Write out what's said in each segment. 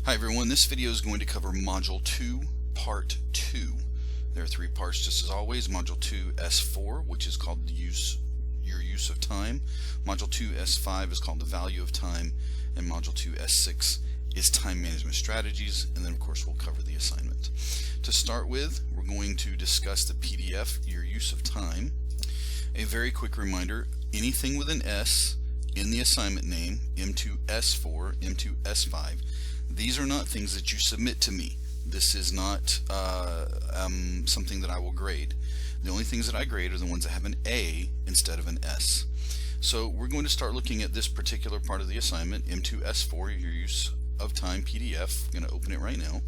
Hi everyone, this video is going to cover Module 2, Part 2. There are 3 parts just as always. Module 2 S4, which is called your use of time. Module 2 S5 is called the value of time. And Module 2 S6 is time management strategies. And then of course we'll cover the assignment. To start with, we're going to discuss the PDF, your use of time. A very quick reminder, anything with an S in the assignment name, M2S4, M2S5, these are not things that you submit to me. This is not something that I will grade. The only things that I grade are the ones that have an A instead of an S. So we're going to start looking at this particular part of the assignment, M2S4, your use of time PDF. I'm going to open it right now.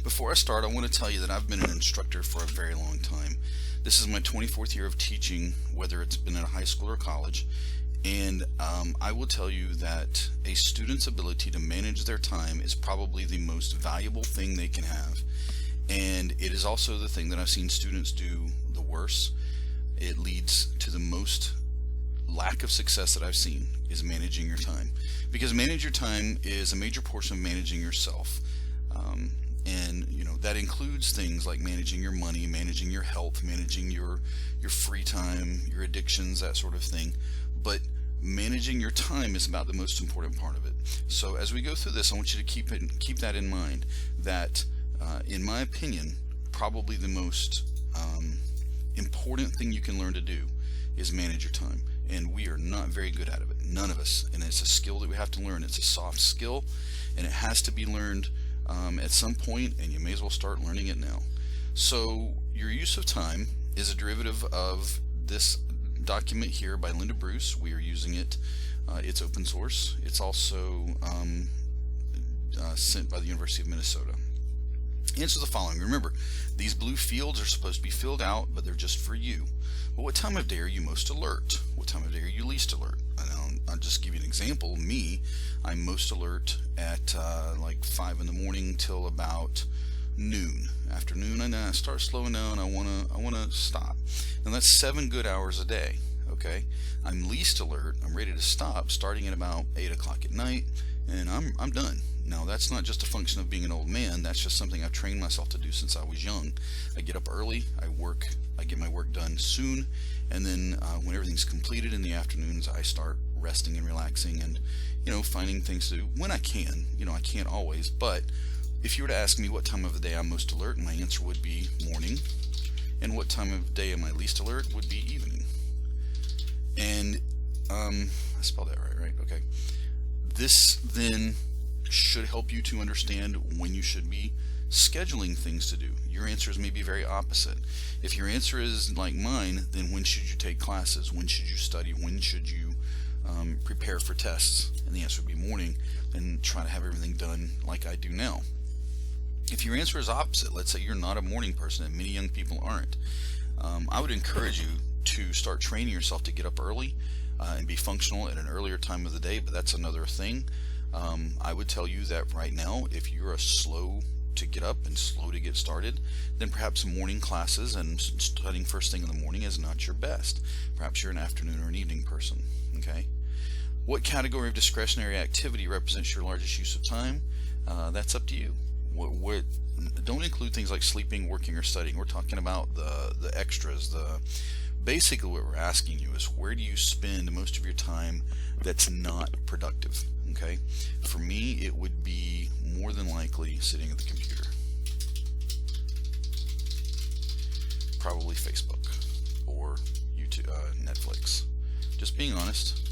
Before I start, I want to tell you that I've been an instructor for a very long time. This is my 24th year of teaching, whether it's been in a high school or college. And I will tell you that a student's ability to manage their time is probably the most valuable thing they can have. And it is also the thing that I've seen students do the worst. It leads to the most lack of success that I've seen is managing your time. Because manage your time is a major portion of managing yourself. And you know that includes things like managing your money, managing your health, managing your free time, your addictions, that sort of thing. But managing your time is about the most important part of it. So as we go through this, I want you to keep that in mind, that in my opinion, probably the most important thing you can learn to do is manage your time. And we are not very good at it, none of us. And it's a skill that we have to learn. It's a soft skill, and it has to be learned at some point, and you may as well start learning it now. So your use of time is a derivative of this document here by Linda Bruce. We are using it. It's open source. It's also sent by the University of Minnesota. Answer the following. Remember, these blue fields are supposed to be filled out, but they're just for you. But what time of day are you most alert? What time of day are you least alert? I'll just give you an example. Me, I'm most alert at like 5 in the morning till about noon. After noon, I start slowing down. I wanna stop, and that's 7 good hours a day. Okay, I'm least alert. I'm ready to stop starting at about 8 o'clock at night, and I'm done. Now that's not just a function of being an old man. That's just something I've trained myself to do since I was young. I get up early. I get my work done soon, and then when everything's completed in the afternoons, I start resting and relaxing, and finding things to do when I can. I can't always, but if you were to ask me what time of the day I'm most alert, my answer would be morning, and what time of day am I least alert would be evening. And I spelled that right? Okay. This then should help you to understand when you should be scheduling things to do. Your answers may be very opposite. If your answer is like mine, then when should you take classes? When should you study? When should you prepare for tests? And the answer would be morning, and try to have everything done like I do now. If your answer is opposite, let's say you're not a morning person, and many young people aren't, I would encourage you to start training yourself to get up early and be functional at an earlier time of the day, but that's another thing. I would tell you that right now, if you're slow to get up and slow to get started, then perhaps morning classes and studying first thing in the morning is not your best. Perhaps you're an afternoon or an evening person. Okay. What category of discretionary activity represents your largest use of time? That's up to you. Don't include things like sleeping, working, or studying. We're talking about the extras. Basically what we're asking you is, where do you spend most of your time that's not productive? Okay, for me it would be more than likely sitting at the computer, probably Facebook or YouTube, Netflix. Just being honest.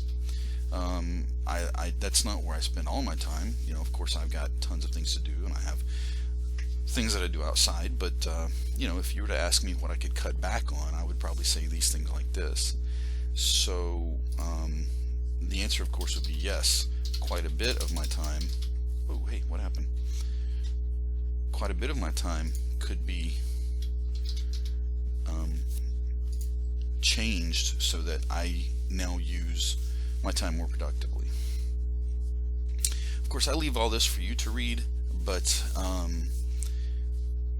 That's not where I spend all my time. Of course I've got tons of things to do, and I have things that I do outside, but if you were to ask me what I could cut back on, I would probably say these things like this. So the answer of course would be yes. Quite a bit of my time, oh hey, what happened? Quite a bit of my time could be changed so that I now use my time more productively. Of course I leave all this for you to read, but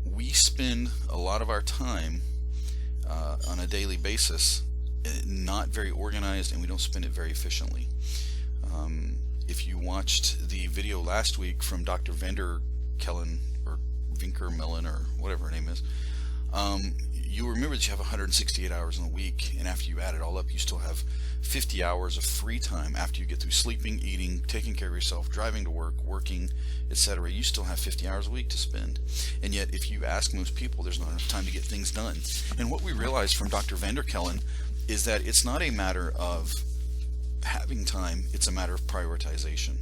we spend a lot of our time on a daily basis not very organized, and we don't spend it very efficiently. if you watched the video last week from Dr. Vander Kellen, or Vinker Mellon, or whatever her name is, you remember that you have 168 hours in a week, and after you add it all up, you still have 50 hours of free time after you get through sleeping, eating, taking care of yourself, driving to work, working, etc. You still have 50 hours a week to spend. And yet, if you ask most people, there's not enough time to get things done. And what we realized from Dr. Vander Kellen is that it's not a matter of having time, it's a matter of prioritization.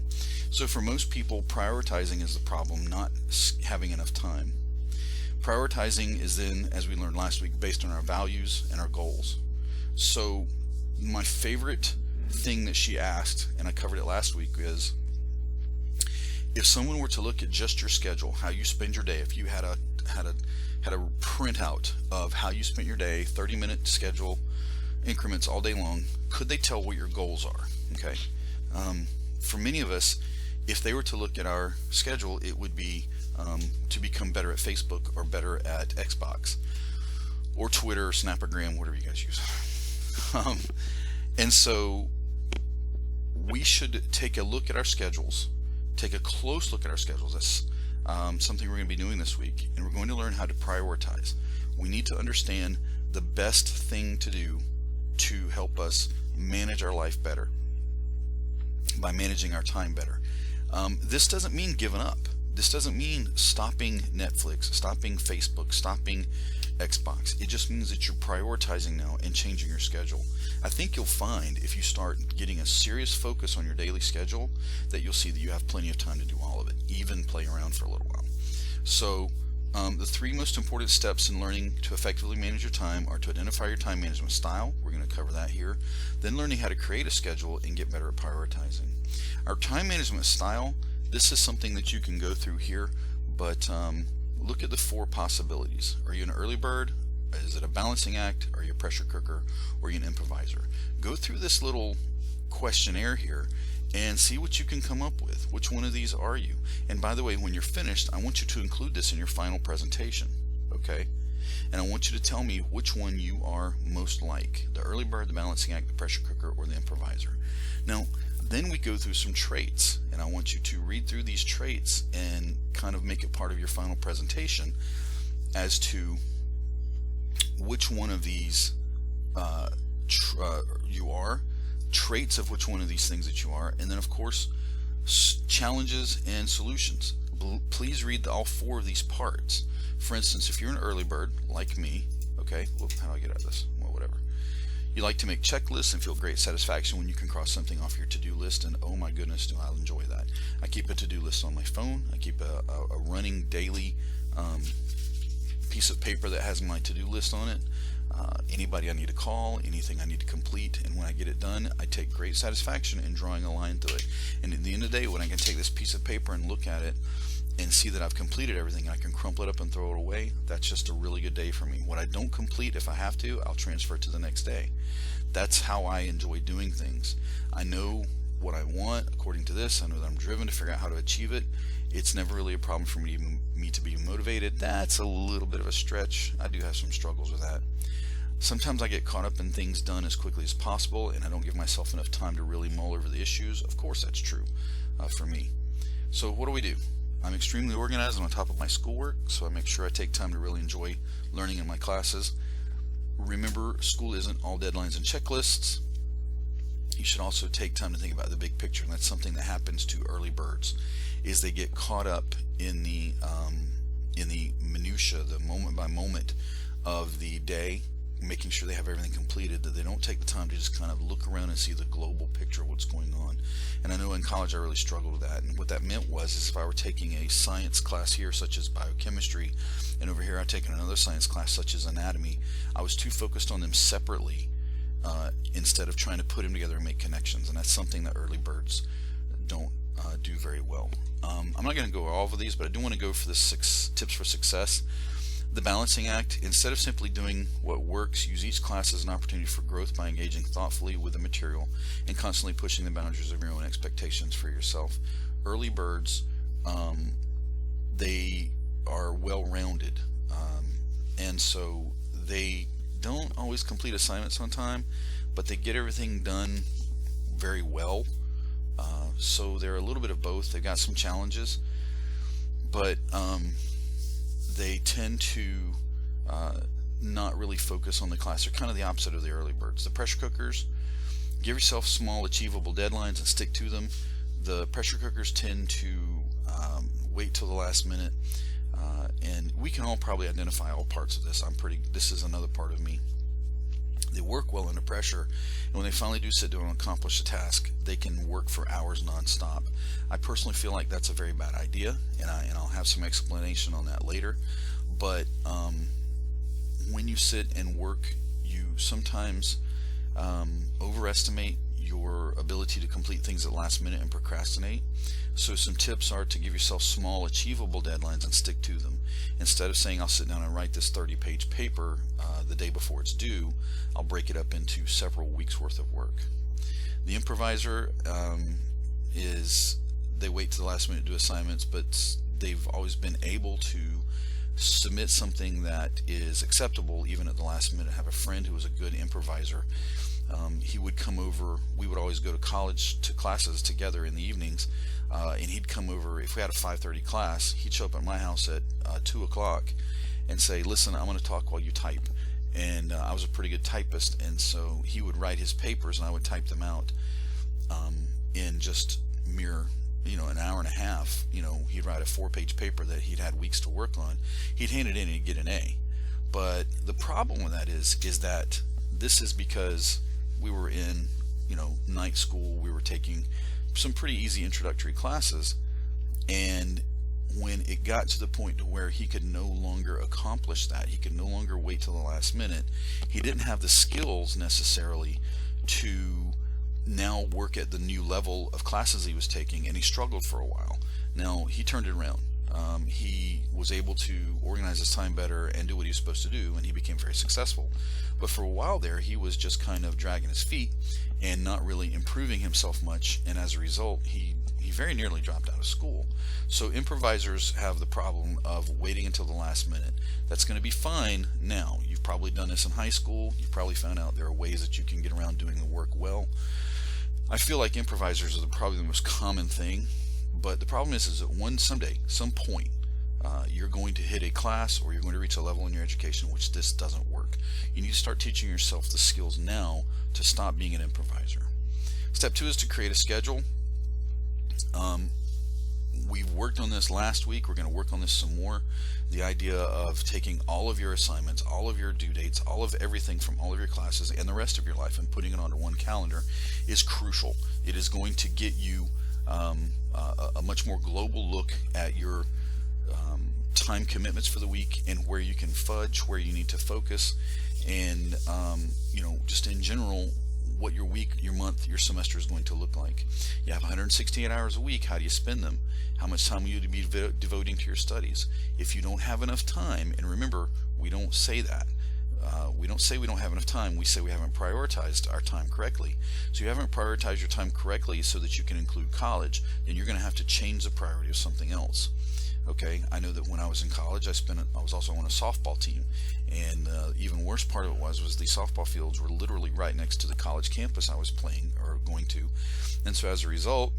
So for most people, prioritizing is the problem, not having enough time. Prioritizing is then, as we learned last week, based on our values and our goals. So my favorite thing that she asked, and I covered it last week, is if someone were to look at just your schedule, how you spend your day, if you had a printout of how you spent your day, 30-minute schedule increments all day long, could they tell what your goals are? Okay. For many of us, if they were to look at our schedule, it would be to become better at Facebook, or better at Xbox, or Twitter, or Snapagram, whatever you guys use. And so we should take a look at our schedules, take a close look at our schedules. That's something we're going to be doing this week, and we're going to learn how to prioritize. We need to understand the best thing to do to help us manage our life better by managing our time better. This doesn't mean giving up. This doesn't mean stopping Netflix, stopping Facebook, stopping Xbox. It just means that you're prioritizing now and changing your schedule. I think you'll find, if you start getting a serious focus on your daily schedule, that you'll see that you have plenty of time to do all of it, even play around for a little while. So the three most important steps in learning to effectively manage your time are to identify your time management style. We're going to cover that here. Then learning how to create a schedule and get better at prioritizing. Our time management style, this is something that you can go through here, but look at the four possibilities. Are you an early bird? Is it a balancing act? Are you a pressure cooker? Or are you an improviser? Go through this little questionnaire here and see what you can come up with. Which one of these are you? And by the way, when you're finished, I want you to include this in your final presentation, okay? And I want you to tell me which one you are most like, the early bird, the balancing act, the pressure cooker, or the improviser. Now, then we go through some traits, and I want you to read through these traits and kind of make it part of your final presentation as to which one of these you are, traits of which one of these things that you are, and then of course challenges and solutions. Please read all four of these parts. For instance, if you're an early bird like me, okay, well, how do I get out of this? Well, whatever. You like to make checklists and feel great satisfaction when you can cross something off your to-do list, and oh my goodness, do I enjoy that. I keep a to-do list on my phone. I keep a running daily piece of paper that has my to-do list on it. Anybody I need to call, anything I need to complete, and when I get it done, I take great satisfaction in drawing a line through it. And at the end of the day, when I can take this piece of paper and look at it and see that I've completed everything, I can crumple it up and throw it away, that's just a really good day for me. What I don't complete, if I have to, I'll transfer it to the next day. That's how I enjoy doing things. I know what I want according to this. I know that I'm driven to figure out how to achieve it. It's never really a problem for me to be motivated. That's a little bit of a stretch. I do have some struggles with that. Sometimes I get caught up in things done as quickly as possible, and I don't give myself enough time to really mull over the issues. Of course, that's true for me. So what do? I'm extremely organized and on top of my schoolwork, so I make sure I take time to really enjoy learning in my classes. Remember, school isn't all deadlines and checklists. You should also take time to think about the big picture, and that's something that happens to early birds, is they get caught up in the minutia, the moment by moment of the day, making sure they have everything completed, that they don't take the time to just kind of look around and see the global picture of what's going on. And I know in college I really struggled with that, and what that meant was is if I were taking a science class here such as biochemistry, and over here I'd taken another science class such as anatomy, I was too focused on them separately instead of trying to put them together and make connections, and that's something that early birds don't do very well. I'm not going to go over all of these, but I do want to go for the 6 tips for success. The balancing act, instead of simply doing what works, use each class as an opportunity for growth by engaging thoughtfully with the material and constantly pushing the boundaries of your own expectations for yourself. Early birds, they are well-rounded, and so they don't always complete assignments on time, but they get everything done very well. so they're a little bit of both. They've got some challenges, but they tend to not really focus on the class. They're kind of the opposite of the early birds. The pressure cookers, give yourself small achievable deadlines and stick to them. The pressure cookers tend to wait till the last minute, and we can all probably identify all parts of this. This is another part of me. They work well under pressure, and when they finally do sit down and accomplish a task, they can work for hours nonstop. I personally feel like that's a very bad idea, and I'll have some explanation on that later. But when you sit and work, you sometimes overestimate your ability to complete things at the last minute and procrastinate. So some tips are to give yourself small achievable deadlines and stick to them. Instead of saying I'll sit down and write this 30-page paper the day before it's due, I'll break it up into several weeks worth of work. The improviser they wait to the last minute to do assignments, but they've always been able to submit something that is acceptable even at the last minute. I have a friend who was a good improviser. He would come over. We would always go to classes together in the evenings, and he'd come over. If we had a 5:30 class, he'd show up at my house at 2 o'clock and say, listen, I'm going to talk while you type. And I was a pretty good typist, and so he would write his papers and I would type them out in just mere an hour and a half. He'd write a 4-page paper that he'd had weeks to work on. He'd hand it in and he'd get an A. But the problem with that is that this is because we were in night school. We were taking some pretty easy introductory classes, and when it got to the point to where he could no longer accomplish that, he could no longer wait till the last minute, he didn't have the skills necessarily to now work at the new level of classes he was taking, and he struggled for a while. Now he turned it around. He was able to organize his time better and do what he was supposed to do, and he became very successful. But for a while there, he was just kind of dragging his feet and not really improving himself much, and as a result, he very nearly dropped out of school. So improvisers have the problem of waiting until the last minute. That's going to be fine now. You've probably done this in high school. You've probably found out there are ways that you can get around doing the work well. I feel like improvisers are probably the most common thing, but the problem is that someday, some point, you're going to hit a class or you're going to reach a level in your education which this doesn't work. You need to start teaching yourself the skills now to stop being an improviser. Step 2 is to create a schedule. We've worked on this last week. We're going to work on this some more. The idea of taking all of your assignments, all of your due dates, all of everything from all of your classes and the rest of your life and putting it onto one calendar is crucial. It is going to get you a much more global look at your time commitments for the week and where you can fudge, where you need to focus, and just in general what your week, your month, your semester is going to look like. You have 168 hours a week. How do you spend them? How much time will you be devoting to your studies? If you don't have enough time, and remember, we don't say that. We don't say we don't have enough time. We say we haven't prioritized our time correctly. So you haven't prioritized your time correctly so that you can include college, then you're going to have to change the priority of something else. Okay, I know that when I was in college, I was also on a softball team, and even worse part of it was the softball fields were literally right next to the college campus I was playing or going to, and so as a result,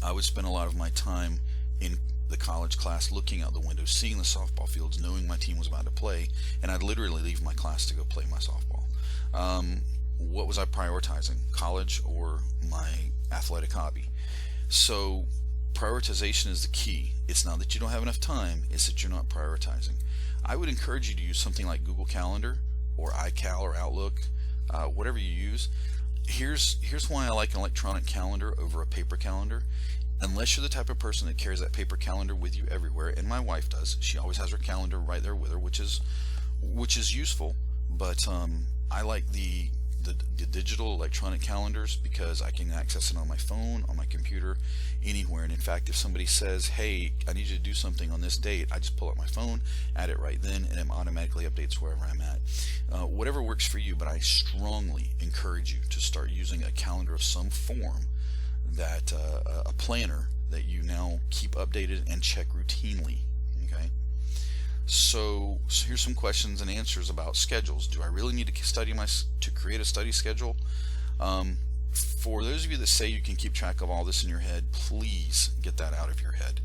I would spend a lot of my time in the college class looking out the window, seeing the softball fields, knowing my team was about to play, and I'd literally leave my class to go play my softball. What was I prioritizing, college or my athletic hobby? So prioritization is the key. It's not that you don't have enough time, it's that you're not prioritizing. I would encourage you to use something like Google Calendar or iCal or Outlook, whatever you use. Here's why I like an electronic calendar over a paper calendar. Unless you're the type of person that carries that paper calendar with you everywhere, and my wife does. She always has her calendar right there with her, which is useful. But I like the digital electronic calendars because I can access it on my phone, on my computer, anywhere. And in fact, if somebody says, hey, I need you to do something on this date, I just pull up my phone, add it right then, and it automatically updates wherever I'm at. Whatever works for you, but I strongly encourage you to start using a calendar of some form, that a planner that you now keep updated and check routinely. Okay. So here's some questions and answers about schedules. Do I really need to create a study schedule? For those of you that say you can keep track of all this in your head, please get that out of your head.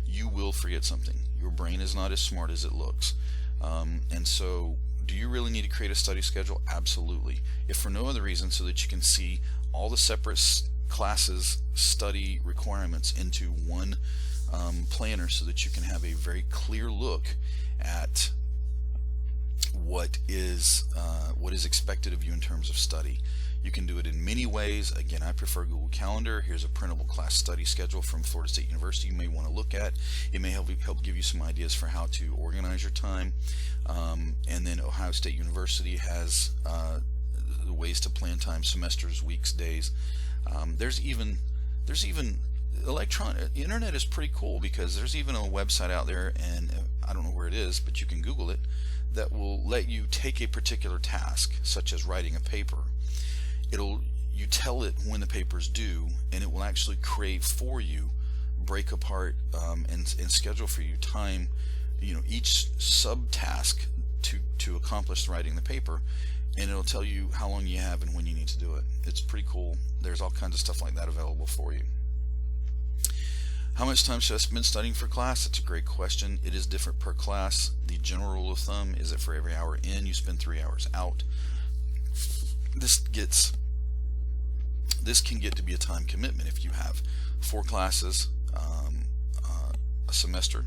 You will forget something. Your brain is not as smart as it looks. And so, do you really need to create a study schedule? Absolutely. If for no other reason, so that you can see all the separate classes study requirements into one planner, so that you can have a very clear look at what is expected of you in terms of study. You can do it in many ways. Again, I prefer Google Calendar. Here's a printable class study schedule from Florida State University you may want to look at. It may help give you some ideas for how to organize your time. And then Ohio State University has ways to plan time, semesters, weeks, days. There's even electronic internet is pretty cool, because there's even a website out there, and I don't know where it is, but you can Google it, that will let you take a particular task, such as writing a paper. You tell it when the paper's due, and it will actually create for you, break apart and schedule for you time, each subtask to accomplish writing the paper, and it'll tell you how long you have and when you need to do it. It's pretty cool. There's all kinds of stuff like that available for you. How much time should I spend studying for class? That's a great question. It is different per class. The general rule of thumb is that for every hour in, you spend 3 hours out. This can get to be a time commitment if you have 4 classes a semester,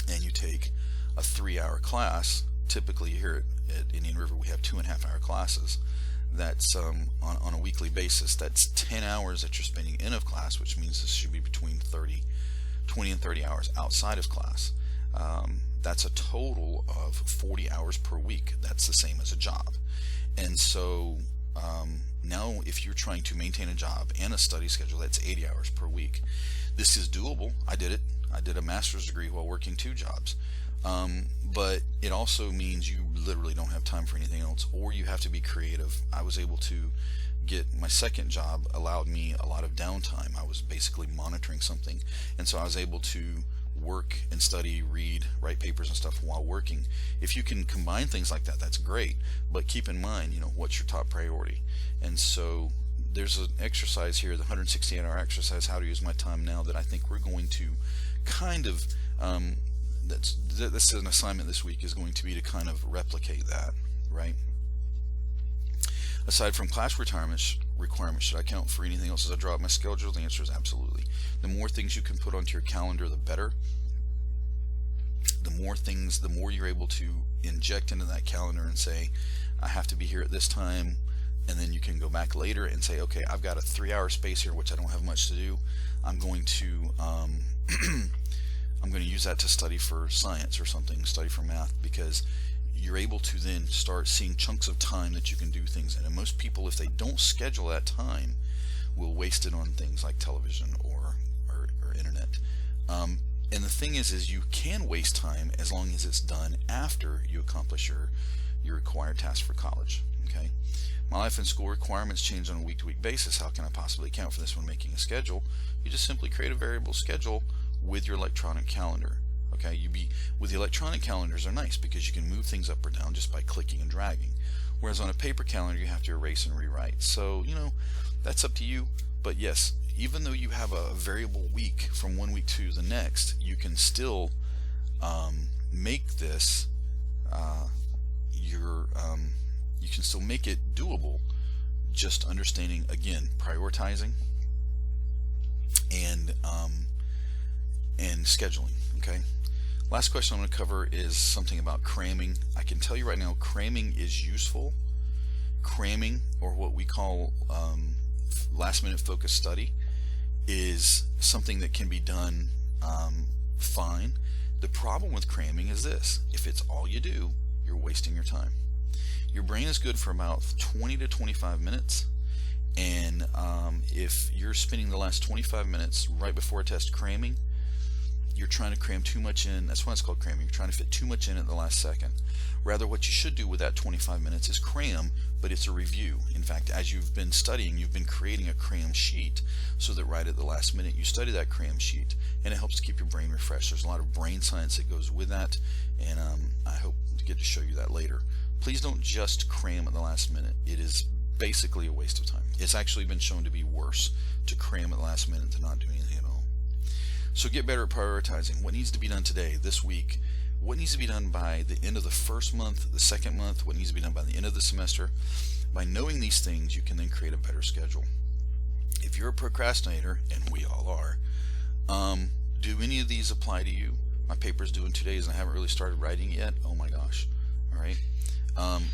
and you take a 3-hour class. Typically here at Indian River we have 2.5-hour classes. That's on a weekly basis. That's 10 hours that you're spending in of class, which means this should be between 20 and 30 hours outside of class. That's a total of 40 hours per week. That's the same as a job. And so now if you're trying to maintain a job and a study schedule, that's 80 hours per week. This is doable. I did it. I did a master's degree while working 2 jobs. But it also means you literally don't have time for anything else, or you have to be creative. I was able to get my second job, allowed me a lot of downtime. I was basically monitoring something, and so I was able to work and study, read, write papers and stuff while working. If you can combine things like that, that's great, but keep in mind, what's your top priority. And so there's an exercise here, the 168-hour exercise, how to use my time now, that I think we're going to kind of this is an assignment this week, is going to be to kind of replicate that, right? Aside from class requirements, should I count for anything else as I draw up my schedule? The answer is absolutely. The more things you can put onto your calendar, the better. The more you're able to inject into that calendar and say, I have to be here at this time, and then you can go back later and say, okay, I've got a 3-hour space here, which I don't have much to do. I'm going to use that to study for science or something, study for math, because you're able to then start seeing chunks of time that you can do things in. And most people, if they don't schedule that time, will waste it on things like television or internet. And the thing is you can waste time as long as it's done after you accomplish your required task for college. Okay. My life and school requirements change on a week-to-week basis. How can I possibly account for this when making a schedule? You just simply create a variable schedule with your electronic calendar. Okay, with the electronic calendars are nice because you can move things up or down just by clicking and dragging. Whereas on a paper calendar you have to erase and rewrite. So that's up to you. But yes, even though you have a variable week from one week to the next, you can still make this you can still make it doable. Just understanding, again, prioritizing and scheduling. Okay. Last question I'm going to cover is something about cramming. I can tell you right now, cramming is useful. Cramming, or what we call last-minute focused study, is something that can be done fine. The problem with cramming is this: if it's all you do, you're wasting your time. Your brain is good for about 20 to 25 minutes, and if you're spending the last 25 minutes right before a test cramming, you're trying to cram too much in. That's why it's called cramming. You're trying to fit too much in at the last second. Rather, what you should do with that 25 minutes is cram, but it's a review. In fact, as you've been studying, you've been creating a cram sheet so that right at the last minute you study that cram sheet, and it helps to keep your brain refreshed. There's a lot of brain science that goes with that, and I hope to get to show you that later. Please don't just cram at the last minute. It is basically a waste of time. It's actually been shown to be worse to cram at the last minute than not do anything at all. So get better at prioritizing what needs to be done today, this week, what needs to be done by the end of the first month, the second month, what needs to be done by the end of the semester. By knowing these things, you can then create a better schedule. If you're a procrastinator, and we all are, do any of these apply to you? My paper's due in 2 days and I haven't really started writing yet. Oh my gosh. All right.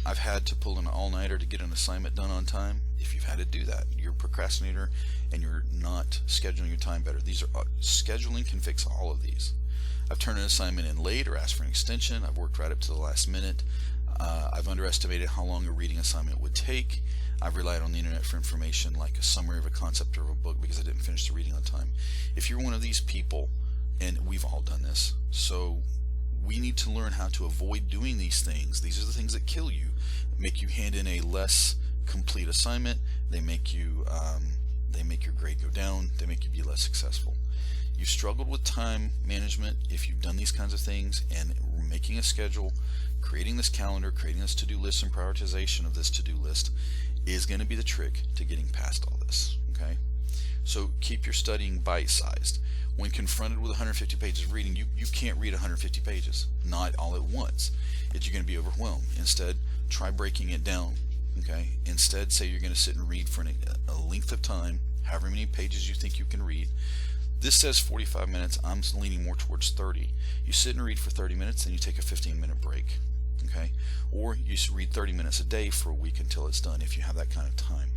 I've had to pull an all-nighter to get an assignment done on time. If you've had to do that, you're a procrastinator and you're not scheduling your time better. These are scheduling can fix all of these. I've turned an assignment in late or asked for an extension. I've worked right up to the last minute. I've underestimated how long a reading assignment would take. I've relied on the internet for information like a summary of a concept or of a book because I didn't finish the reading on time. If you're one of these people, and we've all done this, so we need to learn how to avoid doing these things. These are the things that kill you, make you hand in a less complete assignment. They make you your grade go down. They make you be less successful. You've struggled with time management. If you've done these kinds of things and making a schedule, creating this calendar, creating this to-do list, and prioritization of this to-do list is going to be the trick to getting past all this. Okay, so keep your studying bite-sized. When confronted with 150 pages of reading, you can't read 150 pages, not all at once. You're going to be overwhelmed. Instead, try breaking it down. Okay, instead say you're going to sit and read for a length of time, however many pages you think you can read. This says 45 minutes. I'm leaning more towards 30. You sit and read for 30 minutes, then you take a 15-minute break. Okay, or you read 30 minutes a day for a week until it's done if you have that kind of time.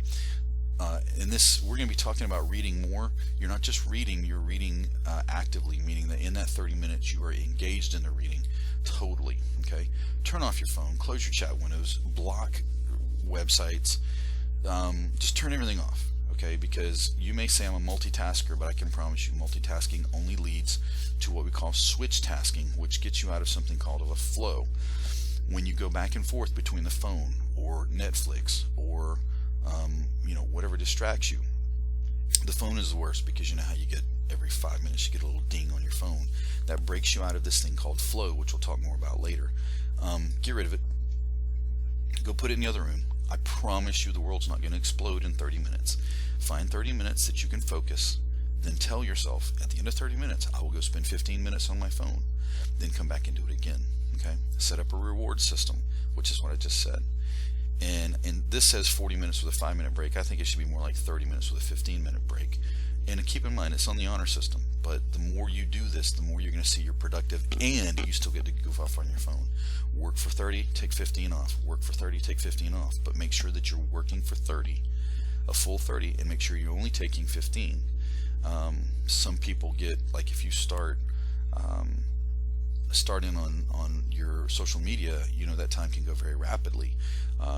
In this, we're going to be talking about reading more. You're not just reading, you're reading actively, meaning that in that 30 minutes you are engaged in the reading totally. Okay, turn off your phone, close your chat windows, block websites, just turn everything off. Okay, because you may say I'm a multitasker, but I can promise you multitasking only leads to what we call switch tasking, which gets you out of something called a flow. When you go back and forth between the phone or Netflix or whatever distracts you. The phone is the worst because you know how you get every 5 minutes you get a little ding on your phone. That breaks you out of this thing called flow, which we'll talk more about later. Get rid of it. Go put it in the other room. I promise you the world's not going to explode in 30 minutes. Find 30 minutes that you can focus. Then tell yourself at the end of 30 minutes, I will go spend 15 minutes on my phone. Then come back and do it again. Okay? Set up a reward system, which is what I just said. And this says 40 minutes with a 5-minute break. I think it should be more like 30 minutes with a 15-minute break. And keep in mind, it's on the honor system. But the more you do this, the more you're going to see you're productive, and you still get to goof off on your phone. Work for 30, take 15 off. Work for 30, take 15 off. But make sure that you're working for 30, a full 30, and make sure you're only taking 15. Some people get, like if you start in on your social media, that time can go very rapidly.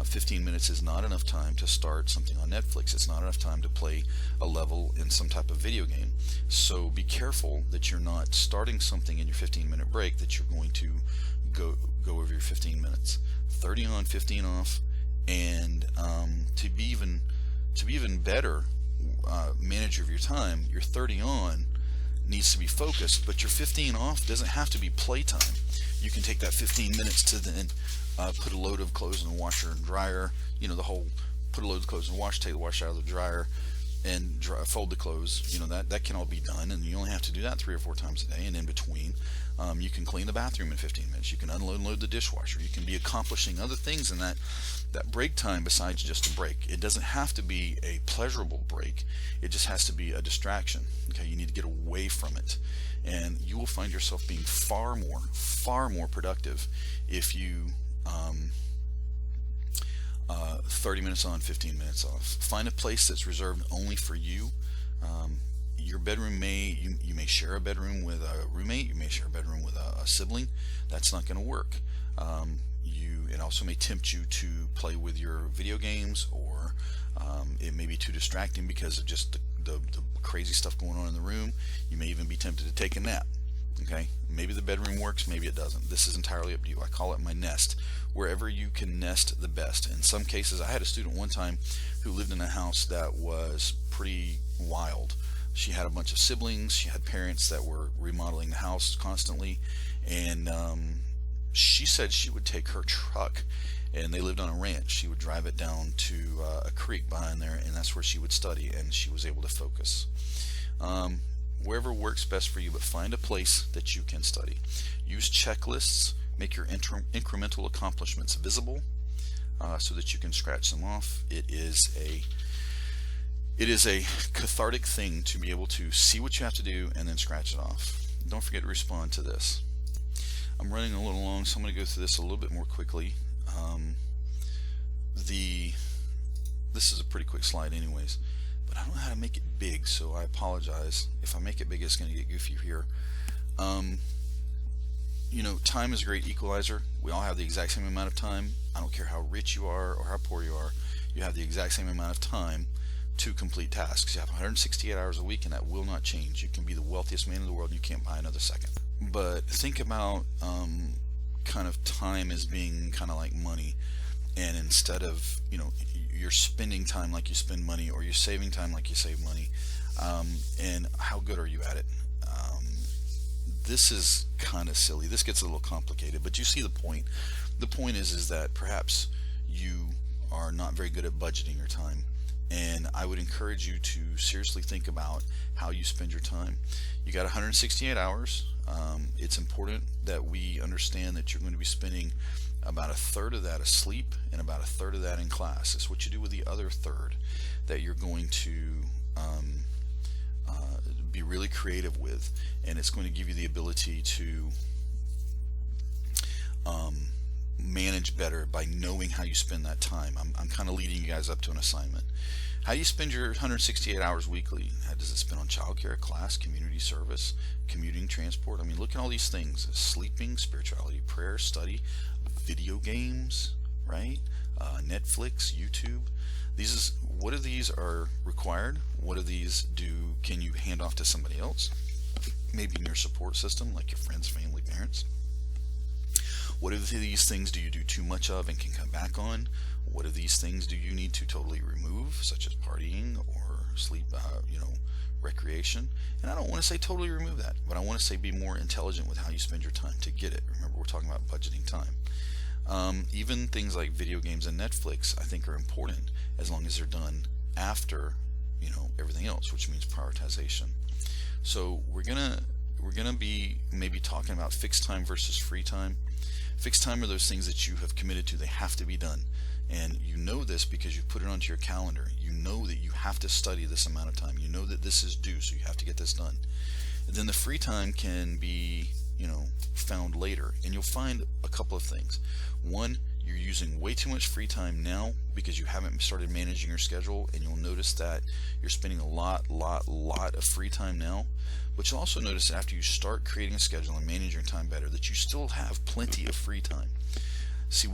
15 minutes is not enough time to start something on Netflix. It's not enough time to play a level in some type of video game. So be careful that you're not starting something in your 15-minute break that you're going to go over your 15 minutes. 30 on, 15 off, and to be even better manager of your time, your 30 on needs to be focused, but your 15 off doesn't have to be playtime. You can take that 15 minutes to then put a load of clothes in the washer and dryer, the whole put a load of clothes in the wash, take the wash out of the dryer, and fold the clothes. That can all be done, and you only have to do that 3 or 4 times a day. And in between, you can clean the bathroom in 15 minutes. You can unload and load the dishwasher. You can be accomplishing other things in that break time besides just a break. It doesn't have to be a pleasurable break. It just has to be a distraction. Okay, you need to get away from it, and you will find yourself being far more productive if you 30 minutes on, 15 minutes off. Find a place that's reserved only for you. Your bedroom you may share a bedroom with a roommate. You may share a bedroom with a sibling. That's not going to work. It also may tempt you to play with your video games, or it may be too distracting because of just the crazy stuff going on in the room. You may even be tempted to take a nap. Okay, maybe the bedroom works, maybe it doesn't. This is entirely up to you. I call it my nest. Wherever you can nest the best. In some cases, I had a student one time who lived in a house that was pretty wild. She had a bunch of siblings. She had parents that were remodeling the house constantly, and she said she would take her truck and they lived on a ranch. She would drive it down to a creek behind there, and that's where she would study, and she was able to focus. Wherever works best for you, but find a place that you can study. Use checklists, make your incremental accomplishments visible so that you can scratch them off. It is a cathartic thing to be able to see what you have to do and then scratch it off. Don't forget to respond to this. I'm running a little long, so I'm going to go through this a little bit more quickly. This is a pretty quick slide anyways, but I don't know how to make it big, so I apologize. If I make it big, it's going to get goofy here. You know, time is a great equalizer. We all have the exact same amount of time. I don't care how rich you are or how poor you are. You have the exact same amount of time to complete tasks. You have 168 hours a week, and that will not change. You can be the wealthiest man in the world and you can't buy another second. But think about kind of time as being kind of like money, and instead of, you know, you're spending time like you spend money, or you're saving time like you save money, and how good are you at it? This is kind of silly. This gets a little complicated, but you see the point. The point is that perhaps you are not very good at budgeting your time, and I would encourage you to seriously think about how you spend your time. You got 168 hours. It's important that we understand that you're going to be spending about a third of that asleep and about a third of that in class. It's what you do with the other third that you're going to be really creative with, and it's going to give you the ability to manage better by knowing how you spend that time. I'm kind of leading you guys up to an assignment. How do you spend your 168 hours weekly? How does it spend on childcare, class, community service, commuting, transport? I mean, look at all these things: sleeping, spirituality, prayer, study, video games, right? Netflix, YouTube. What of these are required? What of these can you hand off to somebody else? Maybe in your support system, like your friends, family, parents. What of these things do you do too much of and can come back on? What of these things do you need to totally remove, such as partying or sleep, recreation? And I don't want to say totally remove that, but I want to say be more intelligent with how you spend your time to get it. Remember, we're talking about budgeting time. Even things like video games and Netflix, I think, are important as long as they're done after, everything else, which means prioritization. So we're gonna be maybe talking about fixed time versus free time. Fixed time are those things that you have committed to. They have to be done, and you know this because you put it onto your calendar. You know that you have to study this amount of time. You know that this is due, so you have to get this done. And then the free time can be found later, and you'll find a couple of things. One, you're using way too much free time now because you haven't started managing your schedule, and you'll notice that you're spending a lot of free time now. But you'll also notice after you start creating a schedule and managing your time better that you still have plenty of free time. See,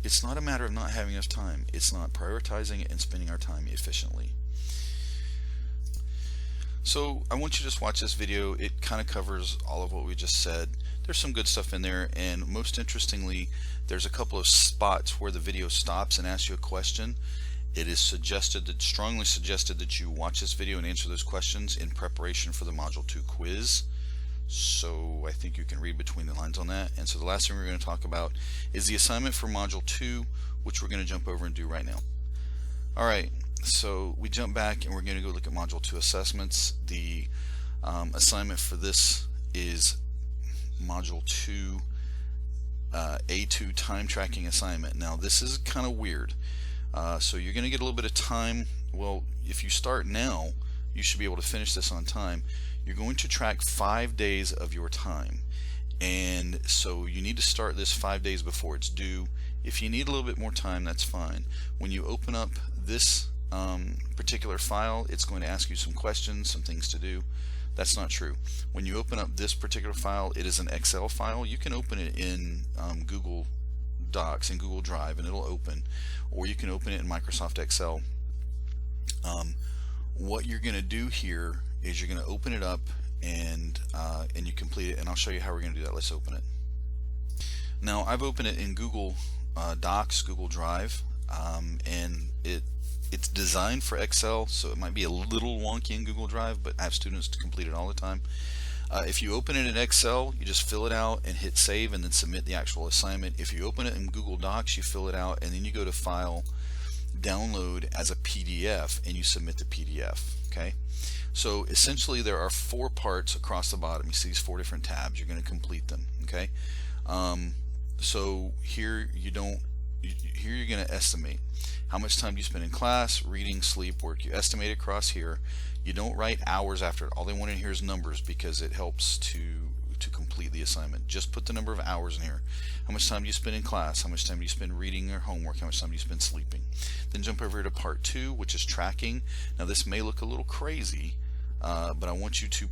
it's not a matter of not having enough time, it's not prioritizing it and spending our time efficiently. So I want you to just watch this video. It kind of covers all of what we just said. There's some good stuff in there, and most interestingly, there's a couple of spots where the video stops and asks you a question. It is strongly suggested that you watch this video and answer those questions in preparation for the Module 2 quiz. So I think you can read between the lines on that. And so the last thing we're going to talk about is the assignment for Module 2, which we're going to jump over and do right now. Alright, so we jump back and we're going to go look at Module 2 assessments. The assignment for this is Module 2 A2 time tracking assignment. Now this is kind of weird. So you're going to get a little bit of time. Well, if you start now, you should be able to finish this on time. You're going to track 5 days of your time, and so you need to start this 5 days before it's due. If you need a little bit more time, that's fine. When you open up this particular file, it's going to ask you some questions, some things to do. That's not true. When you open up this particular file, it is an Excel file. You can open it in Google Docs and Google Drive, and it'll open, or you can open it in Microsoft Excel. What you're going to do here is you're going to open it up and you complete it, and I'll show you how we're going to do that. Let's open it. Now I've opened it in Google Docs, Google Drive, and it's designed for Excel, so it might be a little wonky in Google Drive, but I have students to complete it all the time. If you open it in Excel, you just fill it out and hit save and then submit the actual assignment. If you open it in Google Docs, you fill it out and then you go to File, Download as a PDF, and you submit the PDF. Okay, so essentially there are 4 parts across the bottom. You see these 4 different tabs. You're going to complete them. Okay, so here you're going to estimate how much time you spend in class, reading, sleep, work. You estimate across here. You don't write hours after it. All they want in here is numbers because it helps to complete the assignment. Just put the number of hours in here. How much time do you spend in class? How much time do you spend reading or homework? How much time do you spend sleeping? Then jump over to part 2, which is tracking. Now this may look a little crazy, but I want you to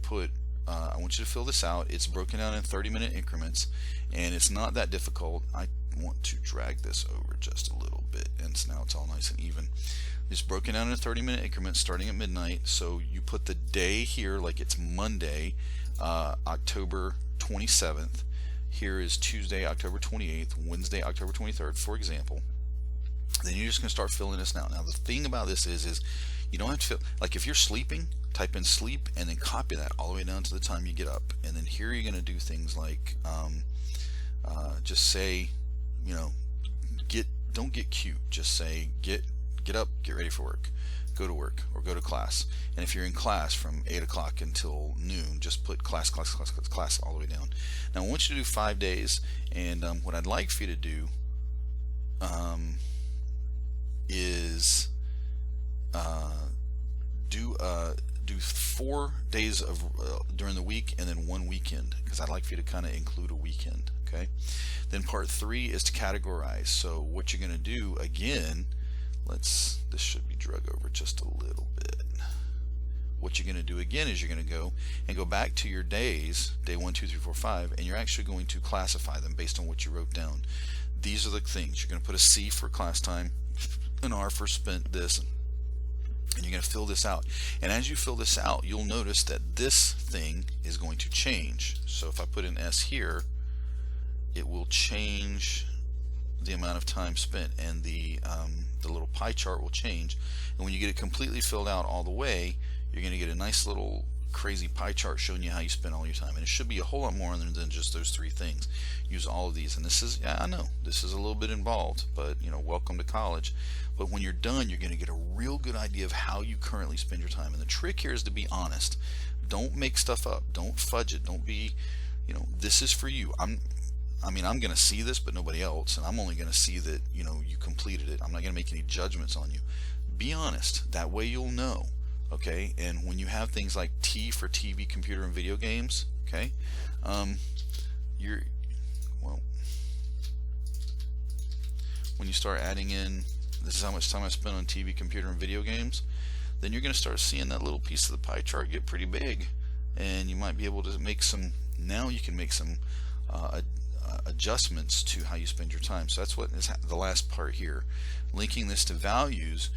fill this out. It's broken down in 30-minute increments, and it's not that difficult. I want to drag this over just a little bit, and so now it's all nice and even. It's broken down in 30-minute increments starting at midnight. So you put the day here like it's Monday, October 27th. Here is Tuesday, October 28th, Wednesday, October 23rd, for example. Then you're just going to start filling this out. Now the thing about this is you don't have to fill, like if you're sleeping, type in sleep and then copy that all the way down to the time you get up. And then here you're going to do things like just say, you know, don't get cute. Just say get up, get ready for work, go to work, or go to class. And if you're in class from 8 o'clock until noon, just put class all the way down. Now I want you to do 5 days, and what I'd like for you to do is do 4 days of during the week and then 1 weekend, because I'd like for you to kind of include a weekend. Okay. Then part 3 is to categorize. So what you're going to do again, this should be drug over just a little bit. What you're going to do again is you're going to go back to your days, day 1, 2, 3, 4, 5, and you're actually going to classify them based on what you wrote down. These are the things. You're going to put a C for class time, an R for spent this, and you're going to fill this out. And as you fill this out, you'll notice that this thing is going to change. So if I put an S here, it will change the amount of time spent, and the little pie chart will change. And when you get it completely filled out all the way, you're going to get a nice little crazy pie chart showing you how you spend all your time. And it should be a whole lot more than just those 3 things. Use all of these. And this is, yeah, I know this is a little bit involved, but you know, welcome to college. But when you're done, you're going to get a real good idea of how you currently spend your time. And the trick here is to be honest. Don't make stuff up. Don't fudge it. Don't be, you know, this is for you. I'm going to see this, but nobody else, and I'm only going to see that, you know, you completed it. I'm not going to make any judgments on you. Be honest. That way you'll know. Okay. And when you have things like T for TV, computer, and video games, okay, when you start adding in, this is how much time I spent on TV, computer, and video games, then you're going to start seeing that little piece of the pie chart get pretty big, and you might be able to make some. Now you can make some adjustments to how you spend your time. So that's what is the last part here. Linking this to values,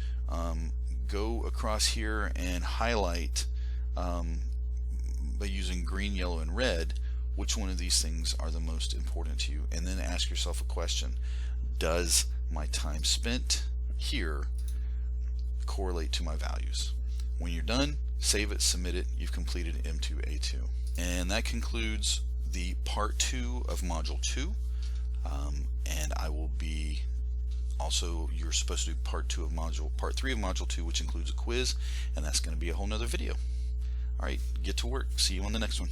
go across here and highlight by using green, yellow, and red which one of these things are the most important to you, and then ask yourself a question. Does my time spent here correlate to my values? When you're done, save it, submit it. You've completed M2A2. And that concludes the part 2 of module 2, and I will be also, you're supposed to do part 3 of module 2, which includes a quiz, and that's going to be a whole nother video. All right, get to work. See you on the next one.